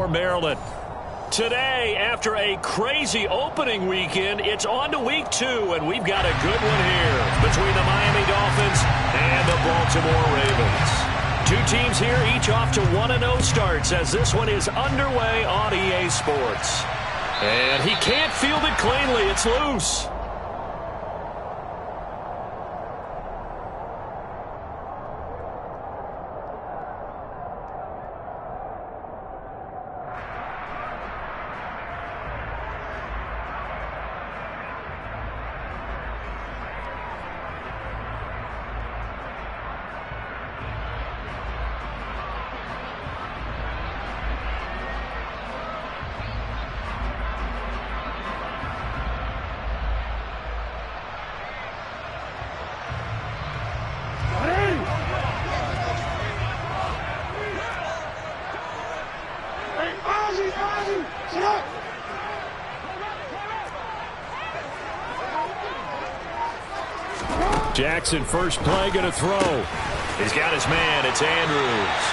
Baltimore, Maryland. Today, after a crazy opening weekend, it's on to week 2, and we've got a good one here between the Miami Dolphins and the Baltimore Ravens. Two teams here, each off to 1-0 starts as this one is underway on EA Sports. And he can't field it cleanly. It's loose. Jackson, first play, going to throw. He's got his man. It's Andrews.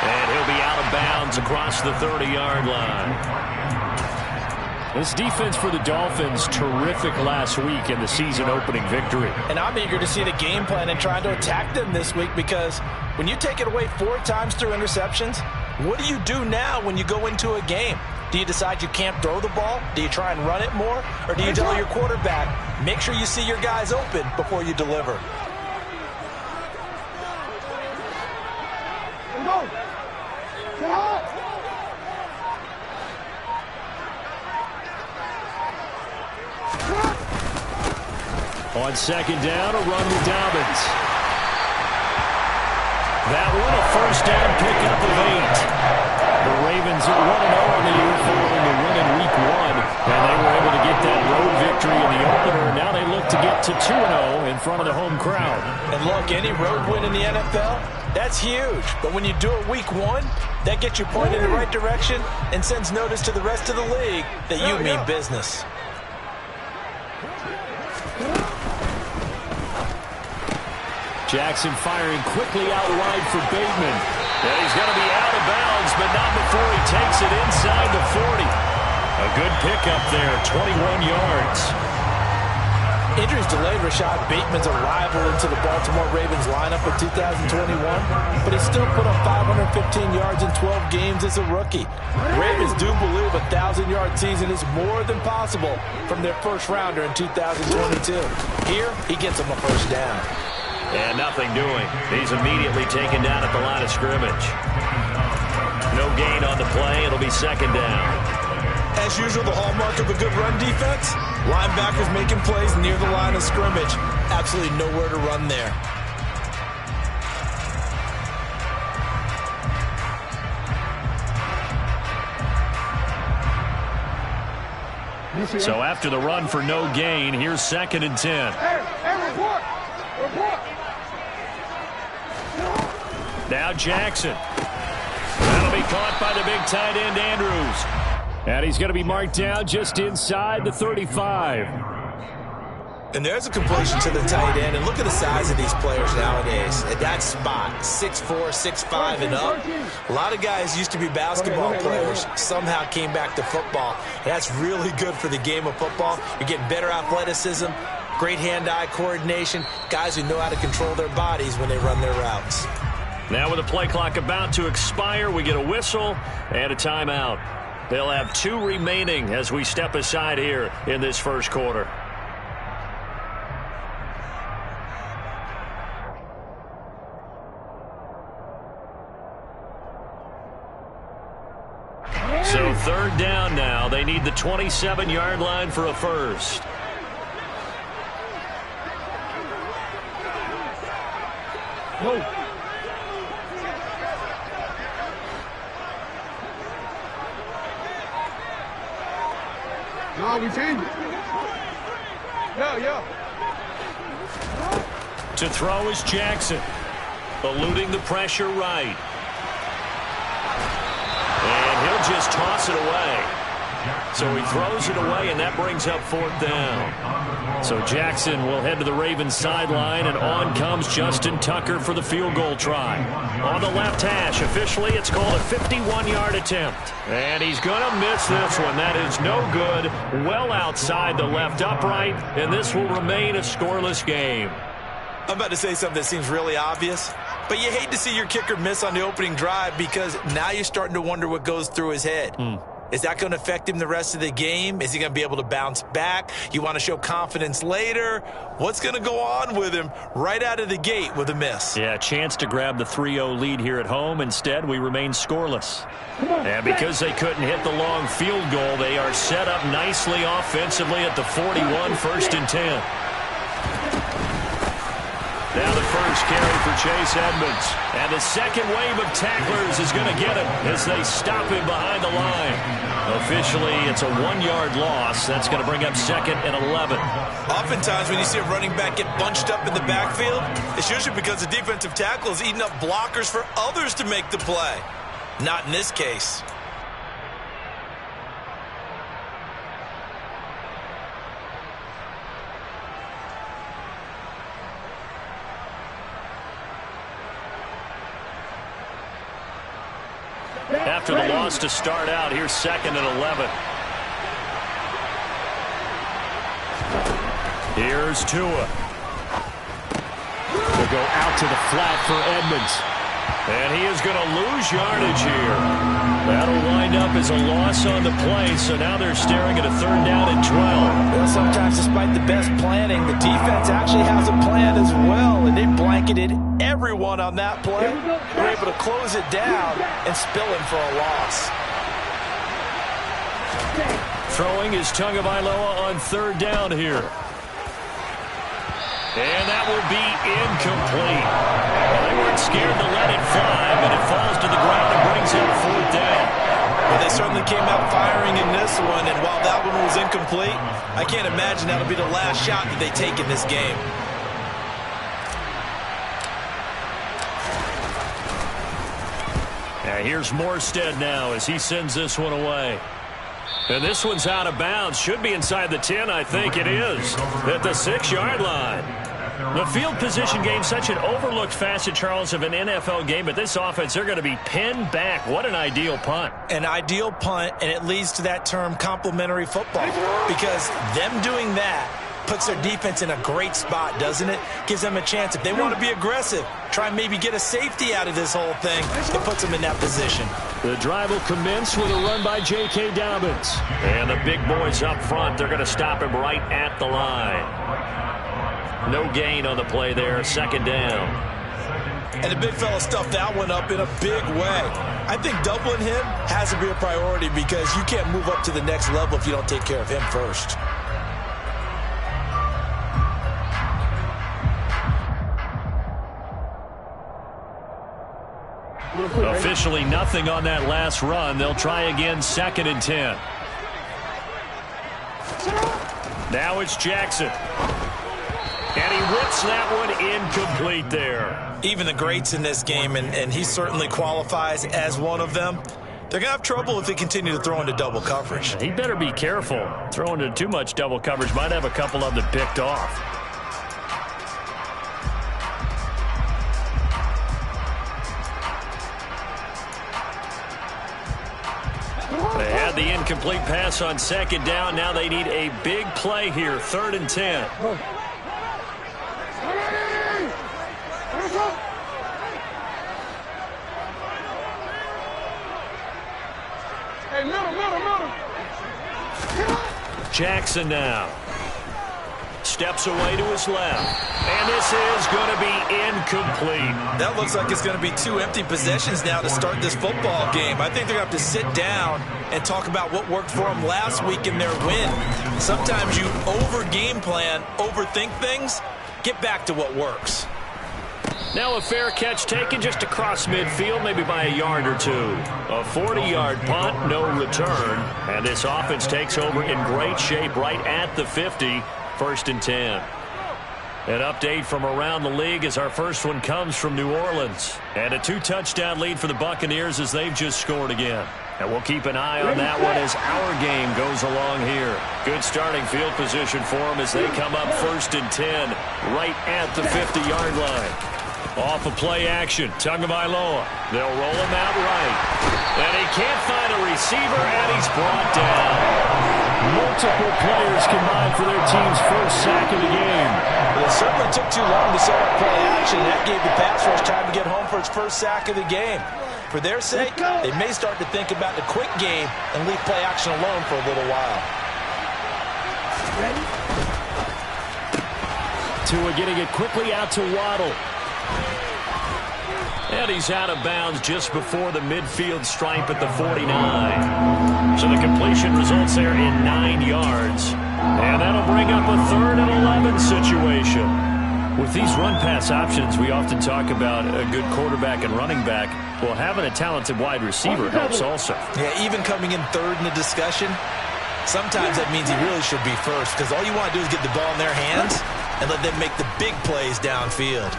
And he'll be out of bounds across the 30-yard line. This defense for the Dolphins, terrific last week in the season-opening victory. And I'm eager to see the game plan and trying to attack them this week, because when you take it away 4 times through interceptions, what do you do now when you go into a game? Do you decide you can't throw the ball? Do you try and run it more? Or do you tell your quarterback, make sure you see your guys open before you deliver? On second down, a run with Dobbins. That one, a first down pickup of 8. The Ravens are 1-0 in the year following the win in week 1, and they were able to get that road victory in the opener. Now they look to get to 2-0 in front of the home crowd. And look, any road win in the NFL, that's huge. But when you do it week 1, that gets you pointed in the right direction and sends notice to the rest of the league that you mean business. Jackson firing quickly out wide for Bateman. And he's going to be out of bounds, but not before he takes it inside the 40. A good pickup there, 21 yards. Injuries delayed Rashad Bateman's arrival into the Baltimore Ravens lineup in 2021, but he still put up 515 yards in 12 games as a rookie. The Ravens do believe a 1,000-yard season is more than possible from their first rounder in 2022. Here, he gets them a first down. And nothing doing. He's immediately taken down at the line of scrimmage. No gain on the play. It'll be second down. As usual, the hallmark of a good run defense, linebackers making plays near the line of scrimmage. Absolutely nowhere to run there. So after the run for no gain, here's second and 10. Report! Now Jackson. That'll be caught by the big tight end, Andrews. And he's going to be marked down just inside the 35. And there's a completion to the tight end. And look at the size of these players nowadays. At that spot, 6'4", 6'5", and up. A lot of guys used to be basketball players. Somehow came back to football. And that's really good for the game of football. You're getting better athleticism, great hand-eye coordination, guys who know how to control their bodies when they run their routes. Now with the play clock about to expire, we get a whistle and a timeout. They'll have 2 remaining as we step aside here in this first quarter. So third down now. They need the 27-yard line for a first. Whoa. No, we changed it. Yeah. To throw is Jackson. Eluding the pressure right. And he'll just toss it away. So he throws it away, and that brings up 4th down. So Jackson will head to the Ravens sideline, and on comes Justin Tucker for the field goal try. On the left hash, officially it's called a 51-yard attempt. And he's going to miss this one. That is no good. Well outside the left upright, and this will remain a scoreless game. I'm about to say something that seems really obvious, but you hate to see your kicker miss on the opening drive because now you're starting to wonder what goes through his head. Is that going to affect him the rest of the game? Is he going to be able to bounce back? You want to show confidence later? What's going to go on with him right out of the gate with a miss? Yeah, a chance to grab the 3-0 lead here at home. Instead, we remain scoreless. And because they couldn't hit the long field goal, they are set up nicely offensively at the 41, 1st and 10. Now the first carry for Chase Edmonds. And the second wave of tacklers is going to get him as they stop him behind the line. Officially, it's a 1-yard loss. That's going to bring up 2nd and 11. Oftentimes when you see a running back get bunched up in the backfield, it's usually because the defensive tackle is eating up blockers for others to make the play. Not in this case. After the loss to start out, here's 2nd and 11. Here's Tua. They'll go out to the flat for Edmonds. And he is going to lose yardage here. That'll wind up as a loss on the play, so now they're staring at a 3rd down and 12. Well, sometimes despite the best planning, the defense actually has a plan as well, and they blanketed everyone on that play. They're able to close it down and spill him for a loss. Throwing is Tagovailoa on 3rd down here. And that will be incomplete. Well, they weren't scared to let it fly, but it falls to the ground and brings up 4th down. Well, they certainly came out firing in this one, and while that one was incomplete, I can't imagine that'll be the last shot that they take in this game. Now here's Morstead now as he sends this one away. And this one's out of bounds. Should be inside the 10, I think it is. At the 6-yard line. The field position game, such an overlooked facet, Charles, of an NFL game. But this offense, they're going to be pinned back. What an ideal punt. An ideal punt, and it leads to that term complementary football. Because them doing that puts their defense in a great spot, doesn't it? Gives them a chance. If they want to be aggressive, try and maybe get a safety out of this whole thing, it puts them in that position. The drive will commence with a run by J.K. Dobbins. And the big boys up front, they're going to stop him right at the line. No gain on the play there, 2nd down. And the big fella stuffed that one up in a big way. I think doubling him has to be a priority because you can't move up to the next level if you don't take care of him first. Officially nothing on that last run. They'll try again, 2nd and 10. Now it's Jackson. And he rips that one incomplete there. Even the greats in this game, and he certainly qualifies as one of them, they're going to have trouble if they continue to throw into double coverage. He better be careful. Throwing into too much double coverage might have a couple of them picked off. They had the incomplete pass on 2nd down. Now they need a big play here, 3rd and 10. Hey, middle. Jackson now. Steps away to his left. And this is going to be incomplete. That looks like it's going to be 2 empty possessions now to start this football game. I think they're going to have to sit down and talk about what worked for them last week in their win. Sometimes you over-game plan, overthink things, get back to what works. Now a fair catch taken just across midfield, maybe by a yard or two. A 40-yard punt, no return. And this offense takes over in great shape right at the 50, 1st and 10. An update from around the league as our first one comes from New Orleans. And a 2-touchdown lead for the Buccaneers as they've just scored again. And we'll keep an eye on that one as our game goes along here. Good starting field position for them as they come up 1st and 10 right at the 50-yard line. Off of play action, Tagovailoa. They'll roll him out right. And he can't find a receiver, and he's brought down. Multiple players combined for their team's first sack of the game. Well, it certainly took too long to set up play action. That gave the pass rush time to get home for its first sack of the game. For their sake, they may start to think about the quick game and leave play action alone for a little while. Tua getting it quickly out to Waddle. And he's out of bounds just before the midfield stripe at the 49. So the completion results there in 9 yards. And that'll bring up a 3rd and 11 situation. With these run-pass options, we often talk about a good quarterback and running back. Well, having a talented wide receiver helps also. Yeah, even coming in 3rd in the discussion, sometimes that means he really should be first because all you want to do is get the ball in their hands and let them make the big plays downfield.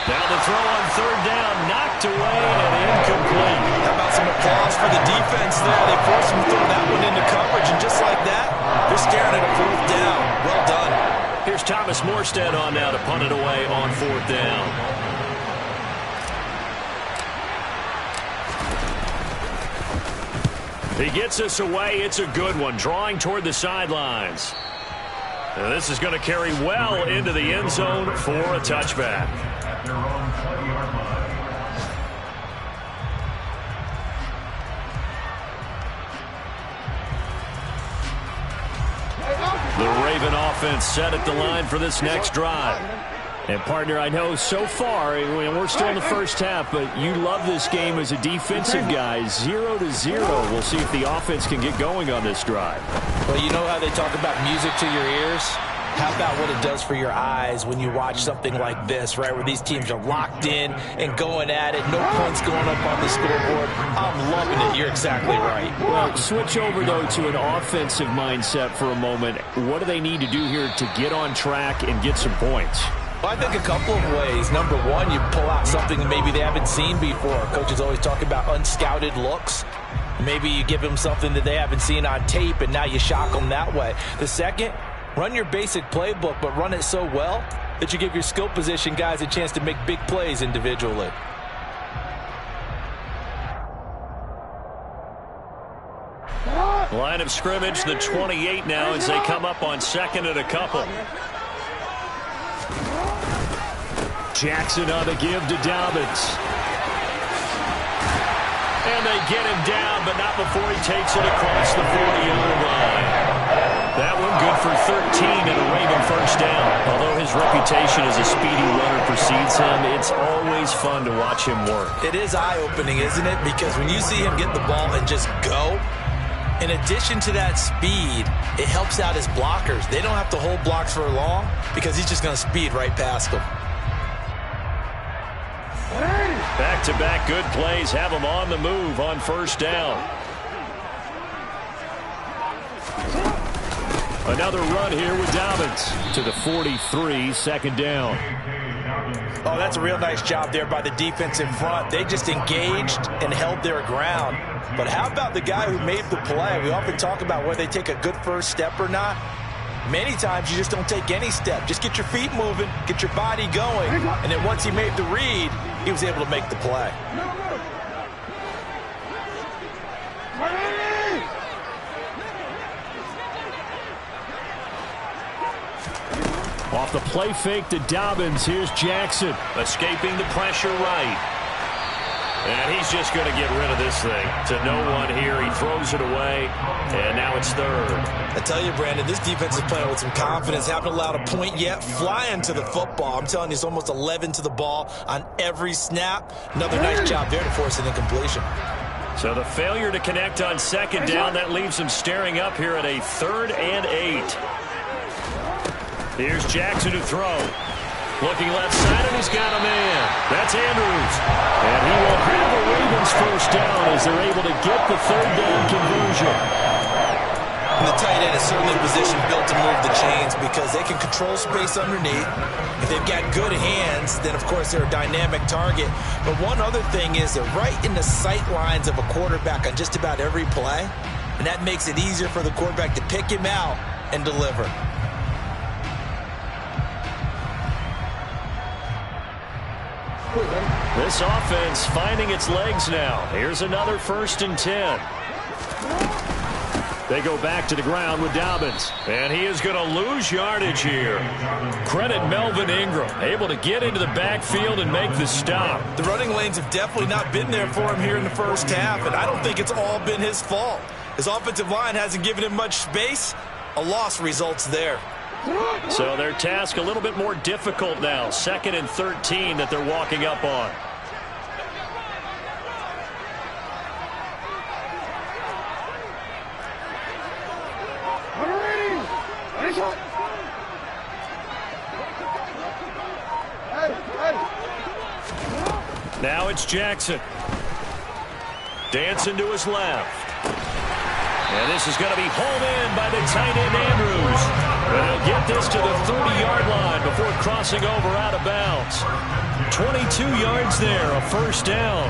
Now the throw on 3rd down, knocked away and incomplete. How about some applause for the defense there? They forced him to throw that one into coverage, and just like that, they're staring at a 4th down. Well done. Here's Thomas Morstead on now to punt it away on 4th down. He gets us away. It's a good one, drawing toward the sidelines. Now this is going to carry well into the end zone for a touchback. The Raven offense set at the line for this next drive. And, partner, I know so far, we're still in the first half, but you love this game as a defensive guy. 0-0. We'll see if the offense can get going on this drive. Well, you know how they talk about music to your ears? How about what it does for your eyes when you watch something like this, right, where these teams are locked in and going at it, no points going up on the scoreboard. I'm loving it. You're exactly right. Well, switch over, though, to an offensive mindset for a moment. What do they need to do here to get on track and get some points? Well, I think a couple of ways. Number one, you pull out something that maybe they haven't seen before. Coaches always talk about unscouted looks. Maybe you give them something that they haven't seen on tape, and now you shock them that way. The second, run your basic playbook, but run it so well that you give your skill position guys a chance to make big plays individually. Line of scrimmage, the 28 now as they come up on 2nd and a couple. Jackson on the give to Dobbins. And they get him down, but not before he takes it across the 40-yard line. That one good for 13 and a Raven first down. Although his reputation as a speedy runner precedes him, it's always fun to watch him work. It is eye-opening, isn't it? Because when you see him get the ball and just go, in addition to that speed, it helps out his blockers. They don't have to hold blocks for long because he's just going to speed right past them. Back-to-back good plays have him on the move on first down. Another run here with Dobbins to the 43, 2nd down. Oh, that's a real nice job there by the defense in front. They just engaged and held their ground. But how about the guy who made the play? We often talk about whether they take a good first step or not. Many times you just don't take any step. Just get your feet moving, get your body going, and then once he made the read, he was able to make the play. Off the play fake to Dobbins. Here's Jackson. Escaping the pressure right. And he's just going to get rid of this thing to no one here. He throws it away, and now it's 3rd. I tell you, Brandon, this defense is playing with some confidence. Haven't allowed a point yet. Flying to the football. I'm telling you, it's almost 11 to the ball on every snap. Another nice job there to force an incompletion. So the failure to connect on 2nd down, that leaves him staring up here at a 3rd and 8. Here's Jackson to throw. Looking left side, and he's got a man. That's Andrews. And he will have a Ravens first down as they're able to get the 3rd down conversion. And the tight end is certainly a position built to move the chains because they can control space underneath. If they've got good hands, then, of course, they're a dynamic target. But one other thing is they're right in the sight lines of a quarterback on just about every play, and that makes it easier for the quarterback to pick him out and deliver. This offense finding its legs now. Here's another 1st and 10. They go back to the ground with Dobbins. And he is going to lose yardage here. Credit Melvin Ingram, able to get into the backfield and make the stop. The running lanes have definitely not been there for him here in the first half, and I don't think it's all been his fault. His offensive line hasn't given him much space. A loss results there. So their task a little bit more difficult now. 2nd and 13 that they're walking up on. Now it's Jackson. Dancing to his left. And this is going to be hauled in by the tight end Andrews. And he'll get this to the 30-yard line before crossing over out of bounds. 22 yards there, a 1st down.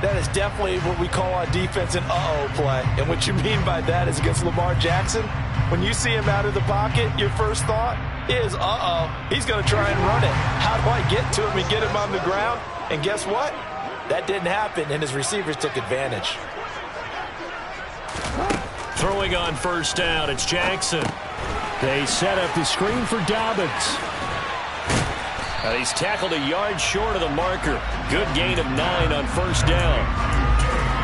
That is definitely what we call on defense an uh-oh play. And what you mean by that is against Lamar Jackson, when you see him out of the pocket, your first thought is, uh-oh, he's going to try and run it. How do I get to him and get him on the ground? And guess what? That didn't happen, and his receivers took advantage. Throwing on 1st down, it's Jackson. They set up the screen for Dobbins. And he's tackled a yard short of the marker. Good gain of 9 on 1st down.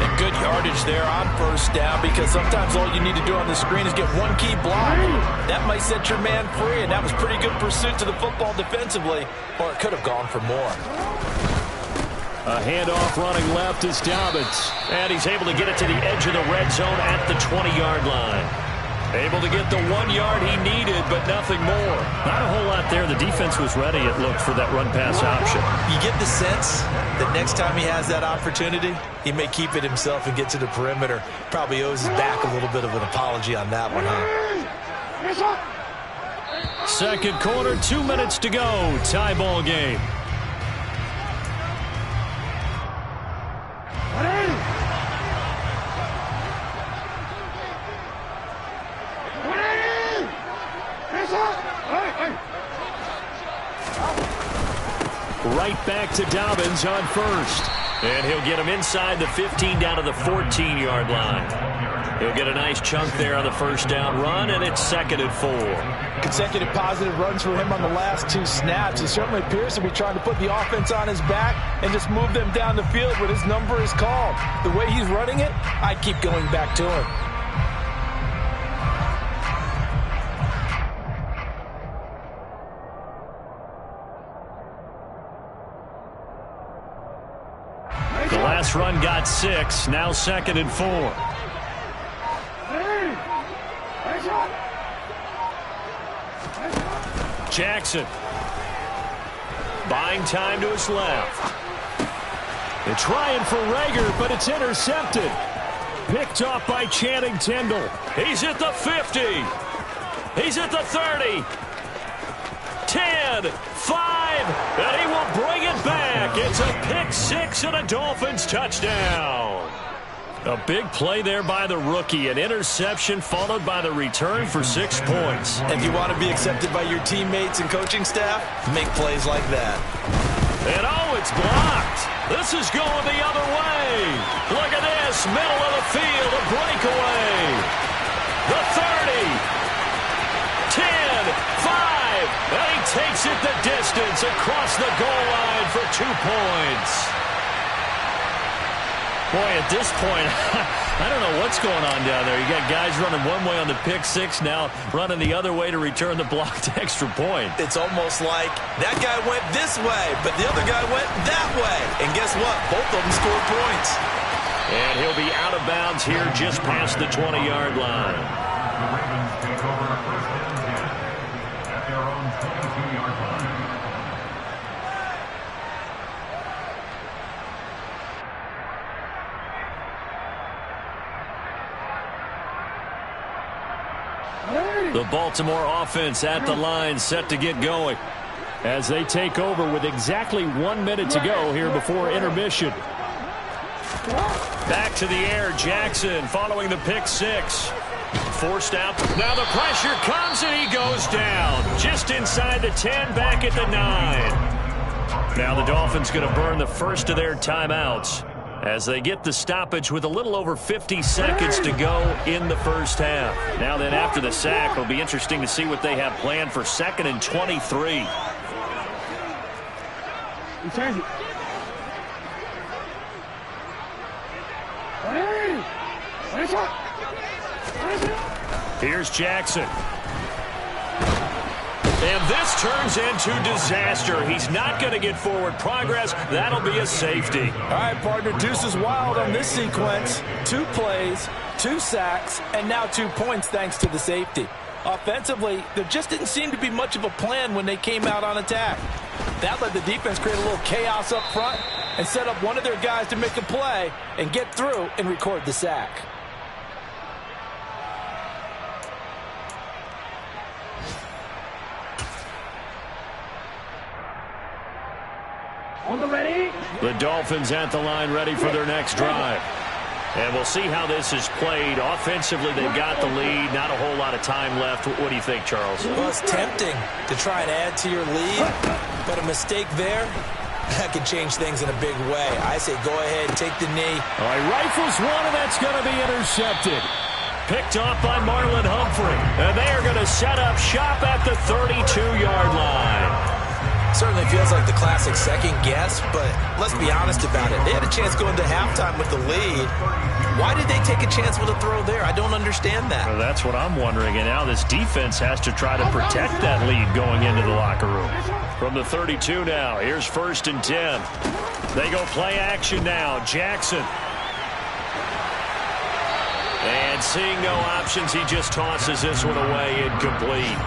And good yardage there on 1st down because sometimes all you need to do on the screen is get one key block. That might set your man free, and that was pretty good pursuit to the football defensively, or it could have gone for more. A handoff running left is Dobbins. And he's able to get it to the edge of the red zone at the 20-yard line. Able to get the 1 yard he needed, but nothing more. Not a whole lot there. The defense was ready, it looked, for that run-pass option. You get the sense that next time he has that opportunity, he may keep it himself and get to the perimeter. Probably owes his back a little bit of an apology on that one, huh? 2nd quarter, 2 minutes to go. Tie ball game. Right back to Dobbins on 1st. And he'll get him inside the 15 down to the 14-yard line. He'll get a nice chunk there on the 1st down run, and it's 2nd and 4. Consecutive positive runs for him on the last 2 snaps. He certainly appears to be trying to put the offense on his back and just move them down the field when his number is called. The way he's running it, I'd keep going back to him. The last run got 6, now 2nd and 4. Jackson. Buying time to his left. They're trying for Rager, but it's intercepted. Picked off by Channing Tindall. He's at the 50. He's at the 30. 10, 5, and he will bring it back. It's a pick 6 and a Dolphins touchdown. A big play there by the rookie. An interception followed by the return for 6 points. If you want to be accepted by your teammates and coaching staff, make plays like that. And oh, it's blocked. This is going the other way. Look at this. Middle of the field, a breakaway. The 30. 10, 5. And he takes it the distance across the goal line for 2 points. Boy, at this point, I don't know what's going on down there. You got guys running one way on the pick 6, now running the other way to return the blocked extra point. It's almost like that guy went this way, but the other guy went that way. And guess what? Both of them scored points. And he'll be out of bounds here just past the 20-yard line. The Ravens take over a first down at their own 22-yard line. The Baltimore offense at the line, set to get going. As they take over with exactly 1 minute to go here before intermission. Back to the air, Jackson following the pick six. Forced out. Now the pressure comes and he goes down. Just inside the 10, back at the 9. Now the Dolphins going to burn the first of their timeouts as they get the stoppage with a little over 50 seconds to go in the first half. Now then, after the sack, it'll be interesting to see what they have planned for 2nd and 23. Here's Jackson. And this turns into disaster. He's not going to get forward progress. That'll be a safety. All right, partner, deuce is wild on this sequence. 2 plays, 2 sacks, and now 2 points thanks to the safety. Offensively, there just didn't seem to be much of a plan when they came out on attack. That let the defense create a little chaos up front and set up one of their guys to make a play and get through and record the sack. The Dolphins at the line, ready for their next drive. And we'll see how this is played. Offensively, they've got the lead. Not a whole lot of time left. What do you think, Charles? Well, it's tempting to try and add to your lead, but a mistake there, that could change things in a big way. I say go ahead, take the knee. All right, rifles one, and that's going to be intercepted. Picked off by Marlon Humphrey. And they are going to set up shop at the 32-yard line. Certainly feels like the classic second guess, but let's be honest about it. They had a chance going to halftime with the lead. Why did they take a chance with a throw there? I don't understand that. Well, that's what I'm wondering. And now this defense has to try to protect that lead going into the locker room. From the 32 now, here's 1st and 10. They go play action now. Jackson. And seeing no options, he just tosses this one away, incomplete.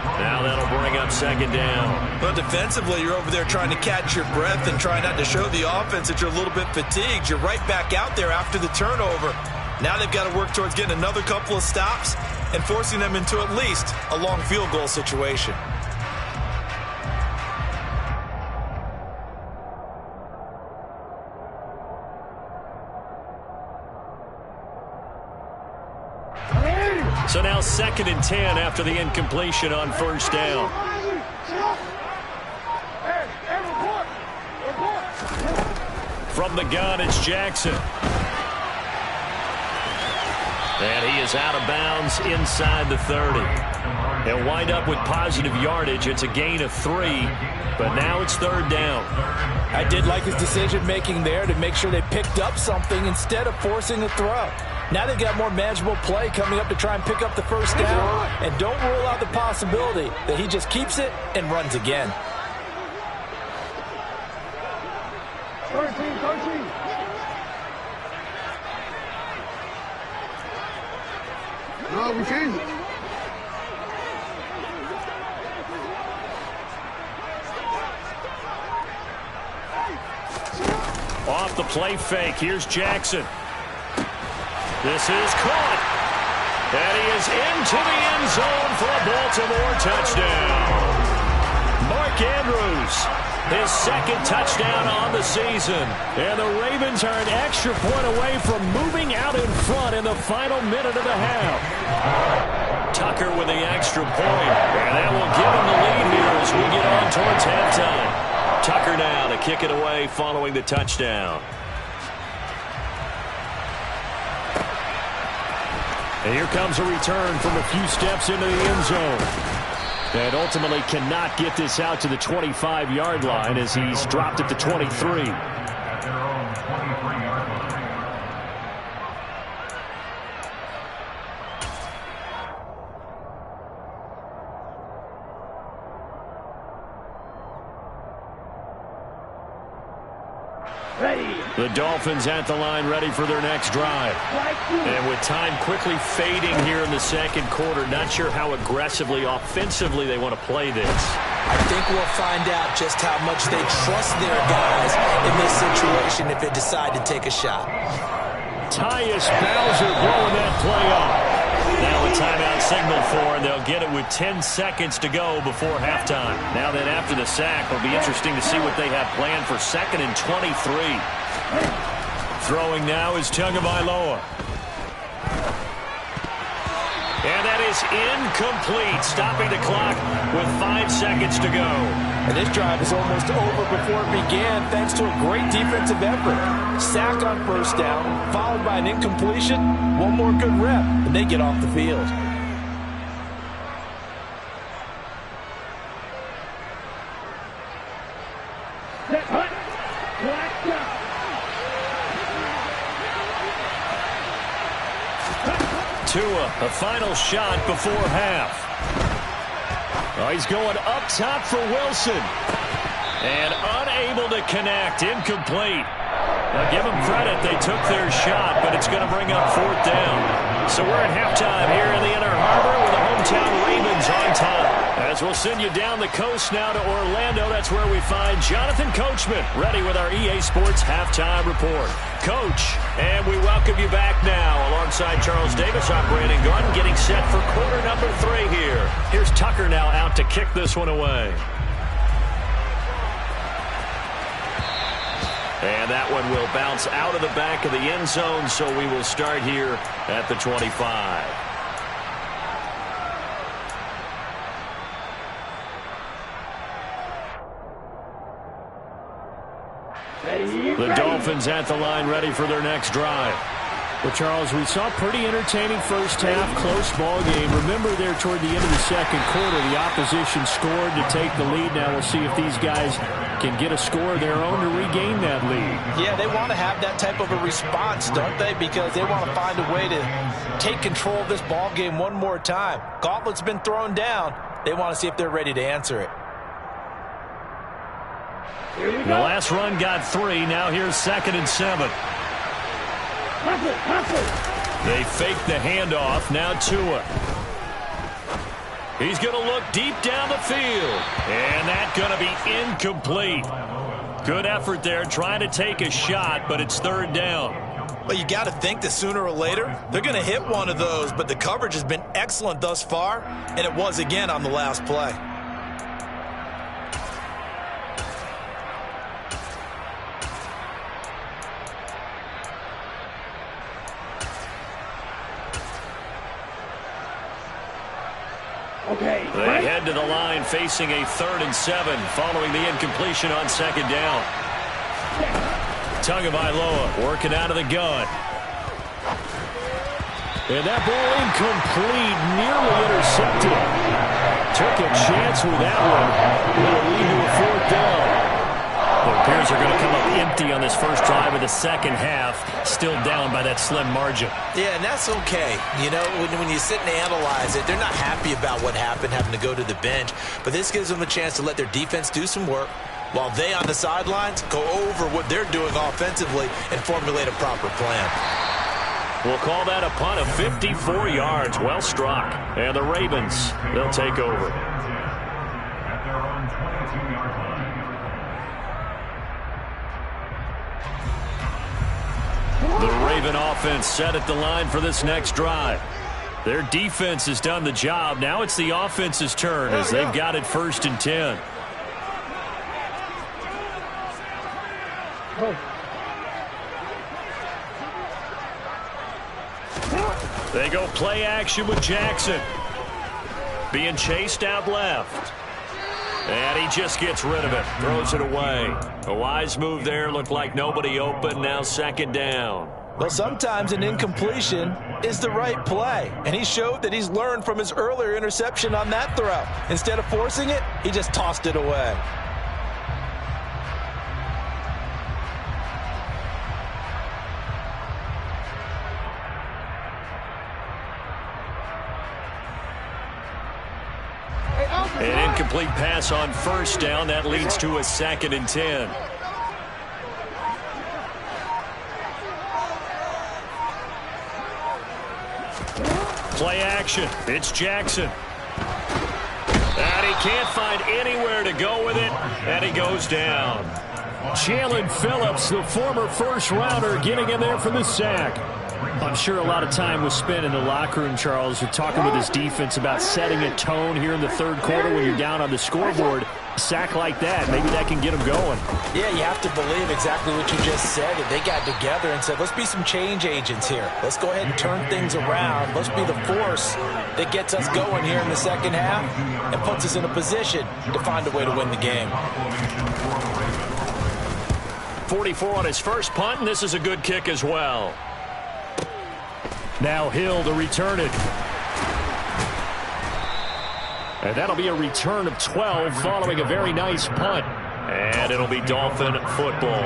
Now that'll bring up 2nd down. But defensively, you're over there trying to catch your breath and try not to show the offense that you're a little bit fatigued. You're right back out there after the turnover. Now they've got to work towards getting another couple of stops and forcing them into at least a long field goal situation. So now 2nd and 10 after the incompletion on 1st down. From the gun, it's Jackson. And he is out of bounds inside the 30. He'll wind up with positive yardage. It's a gain of 3, but now it's 3rd down. I did like his decision-making there to make sure they picked up something instead of forcing a throw. Now they've got more manageable play coming up to try and pick up the 1st down. And don't rule out the possibility that he just keeps it and runs again. 13. No, we changed it. Off the play fake, here's Jackson. This is caught. And he is into the end zone for a Baltimore touchdown. Mark Andrews, his 2nd touchdown on the season. And the Ravens are an extra point away from moving out in front in the final minute of the half. Tucker with the extra point. And that will give him the lead here as we get on towards halftime. Tucker now to kick it away following the touchdown. And here comes a return from a few steps into the end zone. And ultimately cannot get this out to the 25-yard line as he's dropped at the 23. At their own 23-yard line. The Dolphins at the line, ready for their next drive. And with time quickly fading here in the 2nd quarter, not sure how aggressively, offensively they want to play this. I think we'll find out just how much they trust their guys in this situation if they decide to take a shot. Tyus Bowser blowing that play up. Now a timeout signal for, and they'll get it with 10 seconds to go before halftime. Now then, after the sack, it'll be interesting to see what they have planned for 2nd and 23. Throwing now is Tagovailoa. And that is incomplete, stopping the clock with 5 seconds to go. And this drive is almost over before it began thanks to a great defensive effort. Sack on first down, followed by an incompletion. One more good rep, and they get off the field. Tua, a final shot before half. Oh, he's going up top for Wilson. And unable to connect. Incomplete. Now, give them credit. They took their shot, but it's going to bring up 4th down. So we're at halftime here in the Inner Harbor with the hometown Ravens on top. As we'll send you down the coast now to Orlando, that's where we find Jonathan Coachman, ready with our EA Sports Halftime Report. Coach, and we welcome you back now alongside Charles Davis, operating gun, getting set for quarter number 3 here. Here's Tucker now out to kick this one away. And that one will bounce out of the back of the end zone, so we will start here at the 25. The Dolphins at the line, ready for their next drive. Well, Charles, we saw a pretty entertaining first half, close ball game. Remember there toward the end of the second quarter, the opposition scored to take the lead. Now we'll see if these guys can get a score of their own to regain that lead. Yeah, they want to have that type of a response, don't they? Because they want to find a way to take control of this ball game one more time. Gauntlet's been thrown down. They want to see if they're ready to answer it. The last run got 3. Now here's 2nd and 7. They fake the handoff. Now Tua. He's going to look deep down the field. And that's going to be incomplete. Good effort there trying to take a shot, but it's 3rd down. Well, you got to think that sooner or later they're going to hit one of those, but the coverage has been excellent thus far, and it was again on the last play. They head to the line facing a 3rd and 7 following the incompletion on 2nd down. Tagovailoa working out of the gun. And that ball incomplete, nearly intercepted. Took a chance with that one. Will lead to a 4th down. The Bears are going to come up empty on this first drive of the second half, still down by that slim margin. Yeah, and that's okay. You know, when you sit and analyze it, they're not happy about what happened, having to go to the bench. But this gives them a chance to let their defense do some work while they on the sidelines go over what they're doing offensively and formulate a proper plan. We'll call that a punt of 54 yards. Well struck. And the Ravens, they'll take over. At their own 22-yard line. The Raven offense set at the line for this next drive. Their defense has done the job. Now it's the offense's turn as they've got it 1st and 10. They go play action with Jackson. Being chased out left. And he just gets rid of it. Throws it away. A wise move there. Looked like nobody open. Now 2nd down. Well, sometimes an incompletion is the right play. And he showed that he's learned from his earlier interception on that throw. Instead of forcing it, he just tossed it away. An incomplete pass on 1st down. That leads to a 2nd and 10. Play action. It's Jackson. And he can't find anywhere to go with it. And he goes down. Jalen Phillips, the former first-rounder, getting in there for the sack. I'm sure a lot of time was spent in the locker room, Charles, with talking with his defense about setting a tone here in the third quarter when you're down on the scoreboard. A sack like that, maybe that can get them going. Yeah, you have to believe exactly what you just said. That they got together and said, let's be some change agents here. Let's go ahead and turn things around. Let's be the force that gets us going here in the second half and puts us in a position to find a way to win the game. 44 on his first punt, and this is a good kick as well. Now Hill to return it. And that'll be a return of 12 following a very nice punt. And it'll be Dolphin football.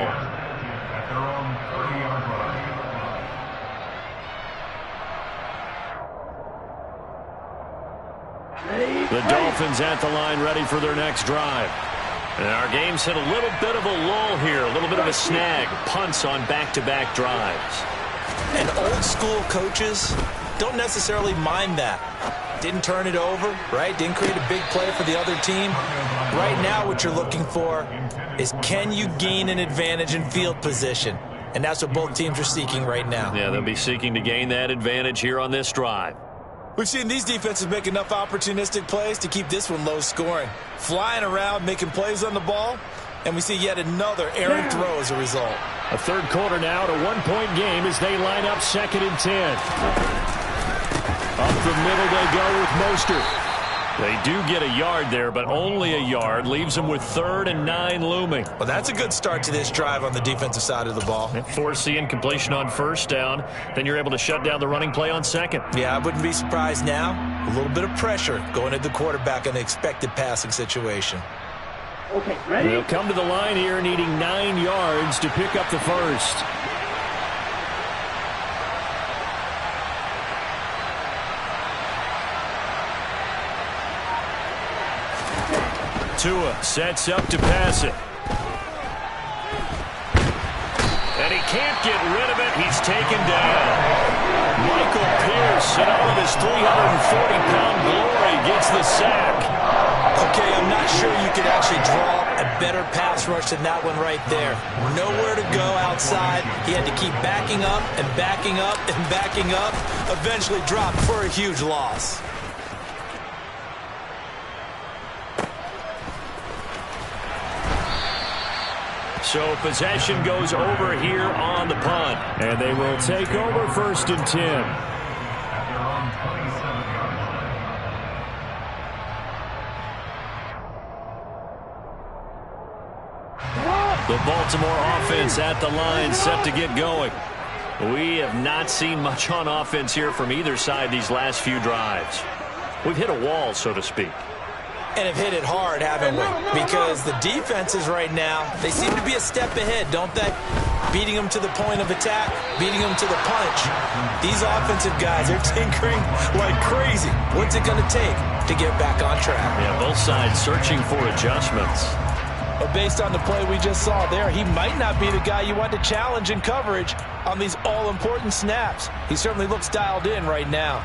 The Dolphins at the line, ready for their next drive. And our game's hit a little bit of a lull here, a little bit of a snag. Punts on back-to-back drives. And old school coaches don't necessarily mind that. Didn't turn it over, right? Didn't create a big play for the other team. Right now what you're looking for is, can you gain an advantage in field position? And that's what both teams are seeking right now. Yeah, they'll be seeking to gain that advantage here on this drive. We've seen these defenses make enough opportunistic plays to keep this one low scoring. Flying around, making plays on the ball, and we see yet another errant throw as a result. A third quarter now to 1-point game as they line up 2nd and 10. Up the middle they go with Mostert. They do get a yard there, but only a yard. Leaves them with 3rd and 9 looming. Well, that's a good start to this drive on the defensive side of the ball. Force the incompletion on first down. Then you're able to shut down the running play on second. Yeah, I wouldn't be surprised now. A little bit of pressure going at the quarterback in an expected passing situation. Okay, ready? They'll come to the line here needing 9 yards to pick up the first. Tua sets up to pass it. And he can't get rid of it. He's taken down. Michael Pierce, in all of his 340-pound glory, gets the sack. Okay, I'm not sure you could actually draw a better pass rush than that one right there. Nowhere to go outside. He had to keep backing up and backing up and backing up. Eventually dropped for a huge loss. So possession goes over here on the punt. And they will take over 1st and 10. The Baltimore offense at the line, set to get going. We have not seen much on offense here from either side these last few drives. We've hit a wall, so to speak. And have hit it hard, haven't we? Because the defenses right now, they seem to be a step ahead, don't they? Beating them to the point of attack, beating them to the punch. These offensive guys, they're tinkering like crazy. What's it going to take to get back on track? Yeah, both sides searching for adjustments. But based on the play we just saw there, he might not be the guy you want to challenge in coverage on these all-important snaps. He certainly looks dialed in right now.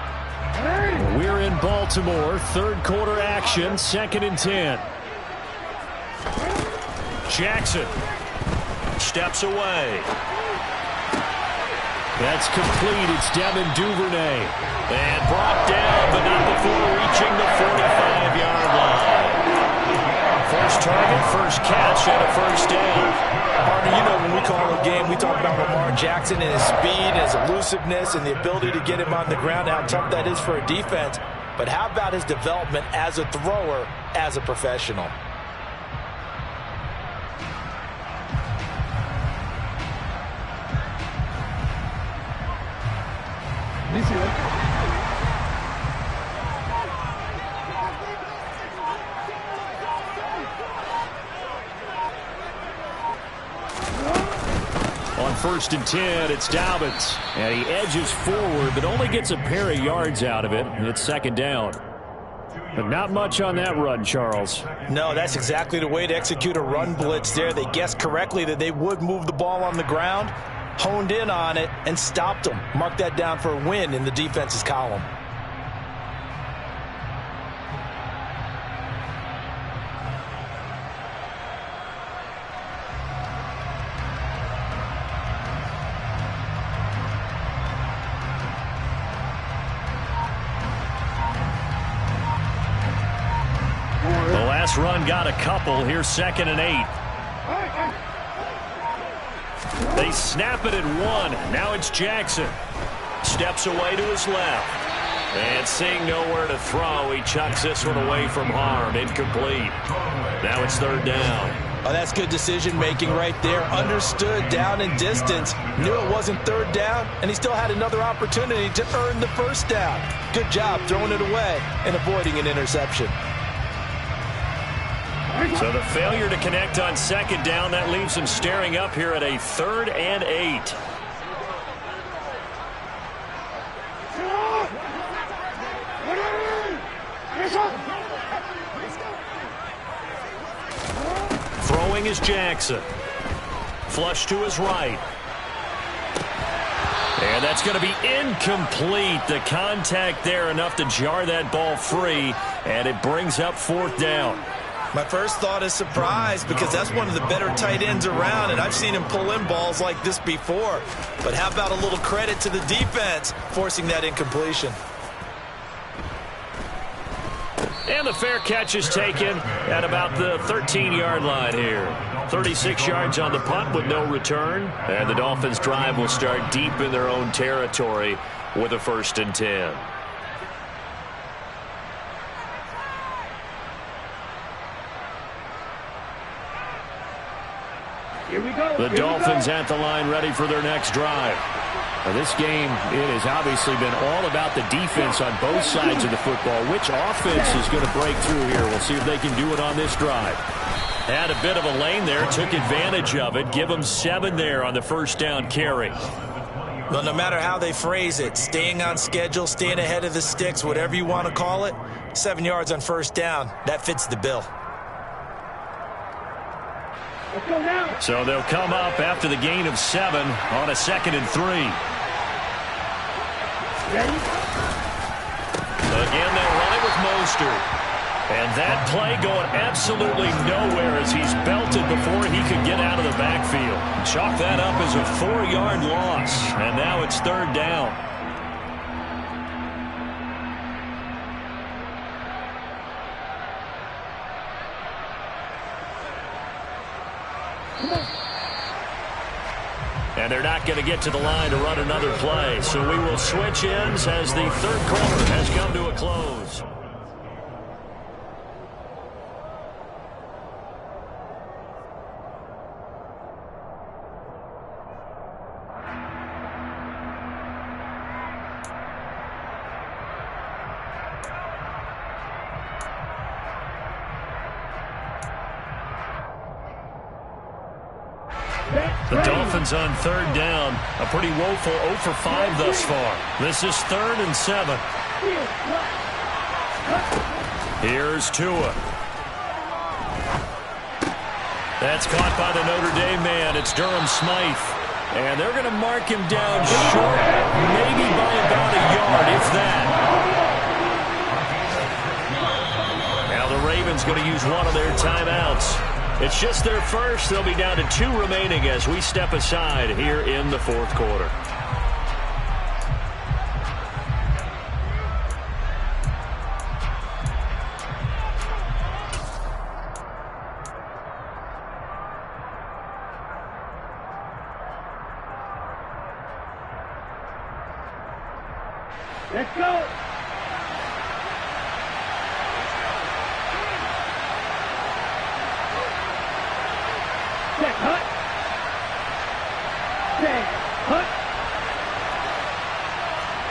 We're in Baltimore, third quarter action, 2nd and 10. Jackson steps away. That's complete. It's Devin Duvernay. And brought down, but not before reaching the 45-yard line. First target, first catch, and a first down. Partner, you know when we call a game, we talk about Lamar Jackson and his speed, his elusiveness, and the ability to get him on the ground, how tough that is for a defense. But how about his development as a thrower, as a professional? On 1st and 10, it's Dobbins. And he edges forward, but only gets a pair of yards out of it. And it's 2nd down. But not much on that run, Charles. No, that's exactly the way to execute a run blitz there. They guessed correctly that they would move the ball on the ground, honed in on it, and stopped them. Mark that down for a win in the defense's column. This run got a couple. Here's 2nd and 8. They snap it at 1. Now it's Jackson. Steps away to his left. And seeing nowhere to throw, he chucks this one away from harm. Incomplete. Now it's 3rd down. Oh, that's good decision-making right there. Understood down and distance. Knew it wasn't 3rd down, and he still had another opportunity to earn the 1st down. Good job throwing it away and avoiding an interception. So the failure to connect on 2nd down, that leaves him staring up here at a 3rd and 8. Throwing is Jackson. Flush to his right. And that's going to be incomplete. The contact there enough to jar that ball free, and it brings up 4th down. My first thought is surprise, because that's one of the better tight ends around, and I've seen him pull in balls like this before. But how about a little credit to the defense forcing that incompletion? And the fair catch is taken at about the 13-yard line here. 36 yards on the punt with no return. And the Dolphins' drive will start deep in their own territory with a 1st and 10. Here we go. The Dolphins at the line ready for their next drive. Now this game, it has obviously been all about the defense on both sides of the football. Which offense is going to break through here? We'll see if they can do it on this drive. Had a bit of a lane there, took advantage of it. Give them 7 there on the 1st down carry. Well, no matter how they phrase it, staying on schedule, staying ahead of the sticks, whatever you want to call it, 7 yards on 1st down, that fits the bill. Let's go now. So they'll come up after the gain of 7 on a 2nd and 3. Ready? Again, they'll run it with Mostert. And that play going absolutely nowhere as he's belted before he could get out of the backfield. Chalk that up as a 4-yard loss. And now it's 3rd down. And they're not going to get to the line to run another play. So we will switch ends as the 3rd quarter has come to a close. The Dolphins on 3rd down. A pretty woeful 0 for 5 thus far. This is 3rd and 7. Here's Tua. That's caught by the Notre Dame man. It's Durham Smythe. And they're going to mark him down short, maybe by about a yard, if that. Now the Ravens going to use one of their timeouts. It's just their first. They'll be down to 2 remaining as we step aside here in the 4th quarter. Let's go. Check, hut. Check, hut.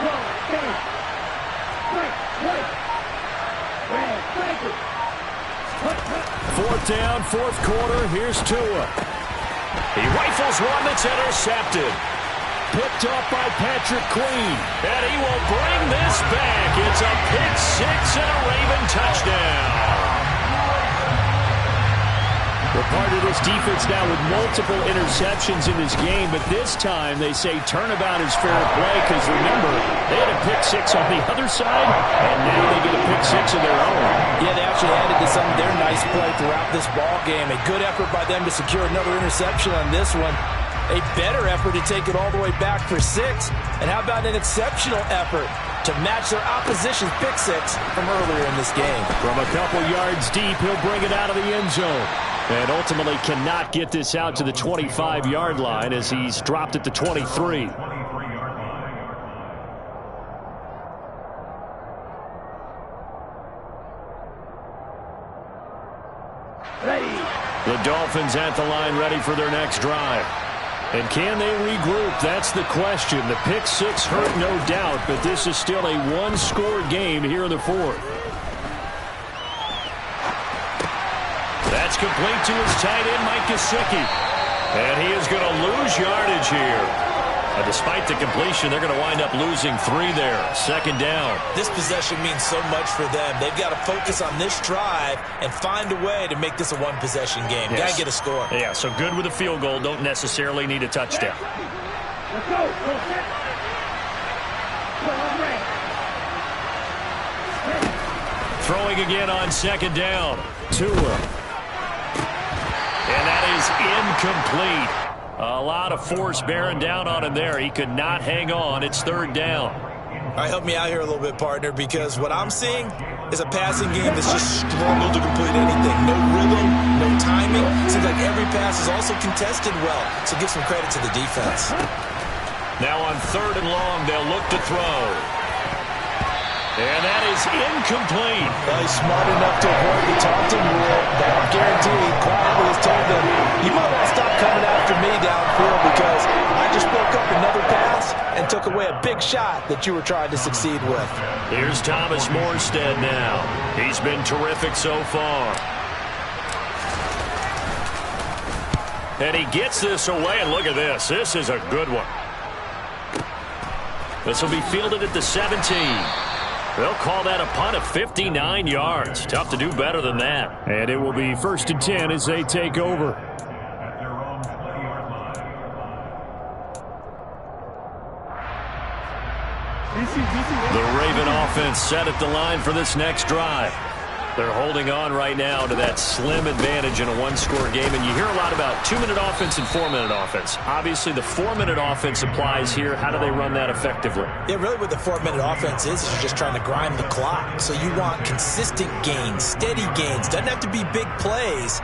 Go, stand. Strike, right. Red, strike it. Hut, hut. 4th down, 4th quarter. Here's Tua. He rifles one that's intercepted. Picked up by Patrick Queen. And he will bring this back. It's a pick 6 and a Raven touchdown. We're part of this defense now with multiple interceptions in this game, but this time they say turnabout is fair play because, remember, they had a pick 6 on the other side, and now they get a pick 6 of their own. Yeah, they actually added to some of their nice play throughout this ball game. A good effort by them to secure another interception on this one. A better effort to take it all the way back for 6. And how about an exceptional effort to match their opposition's pick 6 from earlier in this game? From a couple yards deep, he'll bring it out of the end zone. And ultimately cannot get this out to the 25-yard line as he's dropped at the 23. The Dolphins at the line ready for their next drive. And can they regroup? That's the question. The pick 6 hurt, no doubt, but this is still a one-score game here in the fourth. That's complete to his tight end, Mike Gesicki. And he is going to lose yardage here. And despite the completion, they're going to wind up losing 3 there. Second down. This possession means so much for them. They've got to focus on this drive and find a way to make this a one-possession game. Yes. Got to get a score. Yeah, so good with a field goal. Don't necessarily need a touchdown. Let's go. Go set. Go on, Ray. Throwing again on second down. Tua. And that is incomplete. A lot of force bearing down on him there. He could not hang on. It's third down. All right, help me out here a little bit, partner, because what I'm seeing is a passing game that's just struggled to complete anything. No rhythm, no timing. Seems like every pass is also contested well, so give some credit to the defense. Now on third and long, they'll look to throw. And that is incomplete. Well, he's smart enough to avoid the taunting rule, but I'm guaranteed quietly has told them, you might want to stop coming after me downfield because I just broke up another pass and took away a big shot that you were trying to succeed with. Here's Thomas Morstead now. He's been terrific so far. And he gets this away, and look at this. This is a good one. This will be fielded at the 17. They'll call that a punt of 59 yards. Tough to do better than that. And it will be 1st and 10 as they take over. At their own 20-yard line. The Raven offense set at the line for this next drive. They're holding on right now to that slim advantage in a one-score game. And you hear a lot about 2-minute offense and 4-minute offense. Obviously, the 4-minute offense applies here. How do they run that effectively? Yeah, really what the 4-minute offense is you're just trying to grind the clock. So you want consistent gains, steady gains. Doesn't have to be big plays,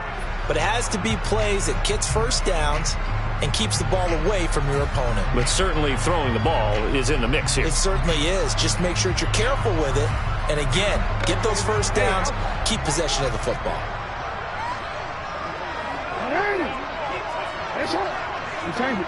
but it has to be plays that gets first downs and keeps the ball away from your opponent. But certainly throwing the ball is in the mix here. It certainly is. Just make sure that you're careful with it. And again, get those first downs, keep possession of the football. Change it.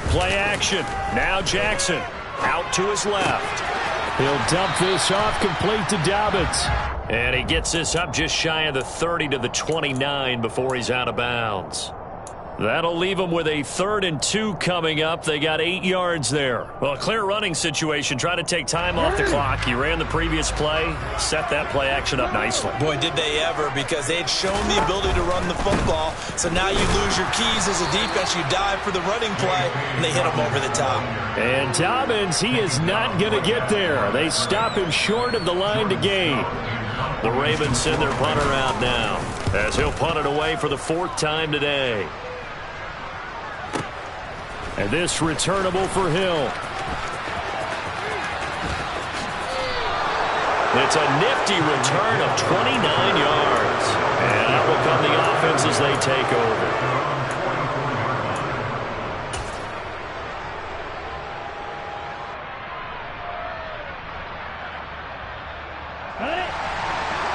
Play action. Now Jackson out to his left. He'll dump this off complete to Dobbins. And he gets this up just shy of the 30 to the 29 before he's out of bounds. That'll leave them with a 3rd and 2 coming up. They got 8 yards there. Well, a clear running situation. Try to take time off the clock. He ran the previous play, set that play action up nicely. Boy, did they ever, because they had shown the ability to run the football. So now you lose your keys as a defense. You dive for the running play, and they hit him over the top. And Dobbins, he is not going to get there. They stop him short of the line to gain. The Ravens send their punter out now, as he'll punt it away for the 4th time today. And this returnable for Hill. It's a nifty return of 29 yards. And out will come the offense as they take over.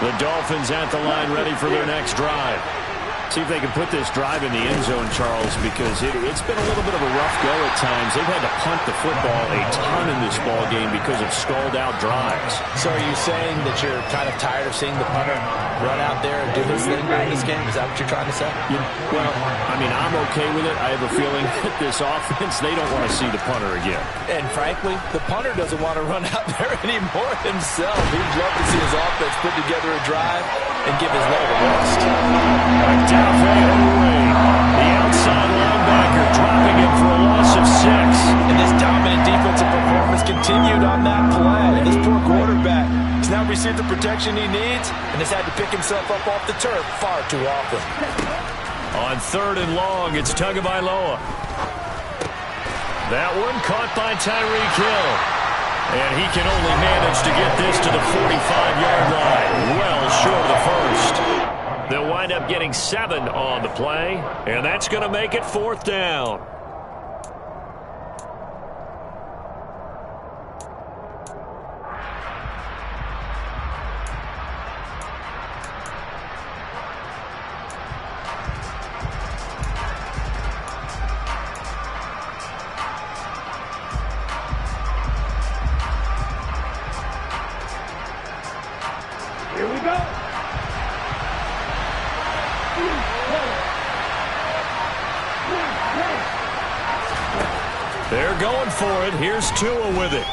The Dolphins at the line ready for their next drive. See if they can put this drive in the end zone, Charles, because it's been a little bit of a rough go at times. They've had to punt the football a ton in this ball game because of stalled-out drives. So are you saying that you're kind of tired of seeing the punter run out there and do his thing during this game? Is that what you're trying to say? Well, I mean, I'm okay with it. I have a feeling that this offense, they don't want to see the punter again. And frankly, the punter doesn't want to run out there anymore himself. He'd love to see his offense put together a drive and give his leg a rest. Odafe Oweh, the outside linebacker, dropping him for a loss of 6. And this dominant defensive performance continued on that play. This poor quarterback has now received the protection he needs and has had to pick himself up off the turf far too often. On 3rd and long, it's Tagovailoa. That one caught by Tyreek Hill. And he can only manage to get this to the 45-yard line. Well short of the first. They'll wind up getting 7 on the play, and that's going to make it 4th down. Here we go. They're going for it. Here's Tua with it.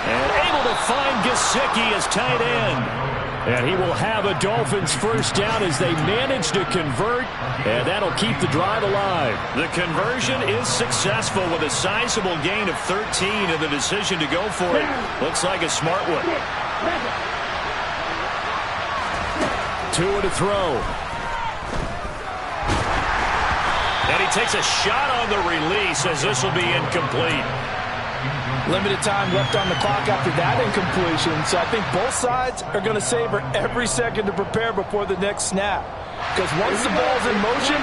And able to find Gesicki as tight end. And he will have a Dolphins first down as they manage to convert, and that'll keep the drive alive. The conversion is successful with a sizable gain of 13, and the decision to go for it looks like a smart one. Tua to throw. And he takes a shot on the release as this will be incomplete. Limited time left on the clock after that incompletion, so I think both sides are going to savor every second to prepare before the next snap. Because once the ball's in motion,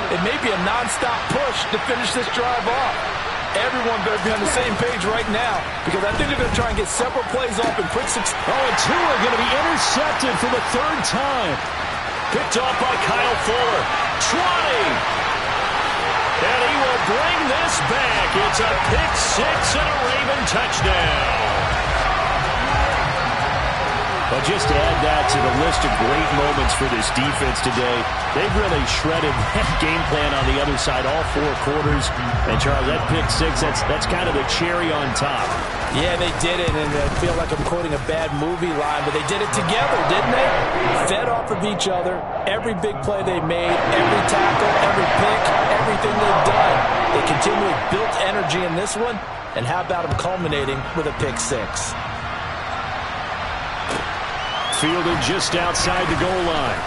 it may be a non-stop push to finish this drive off. Everyone better be on the same page right now, because I think they're going to try and get several plays off in quick succession. Oh, and Tua going to be intercepted for the 3rd time. Picked off by Kyle Fuller. Trotting. And he will bring this back. It's a pick 6 and a Raven touchdown. But just to add that to the list of great moments for this defense today, they've really shredded that game plan on the other side all 4 quarters. And, Charles, that pick 6, that's kind of the cherry on top. Yeah, they did it, and I feel like I'm quoting a bad movie line, but they did it together, didn't they? Fed off of each other, every big play they made, every tackle, every pick, everything they've done. They continually built energy in this one, and how about them culminating with a pick 6? Fielded just outside the goal line.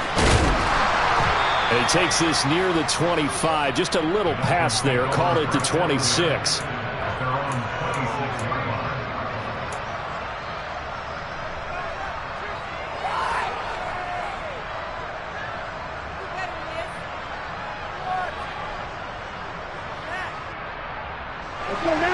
And he takes this near the 25, just a little pass there, called it the 26. Let's go now.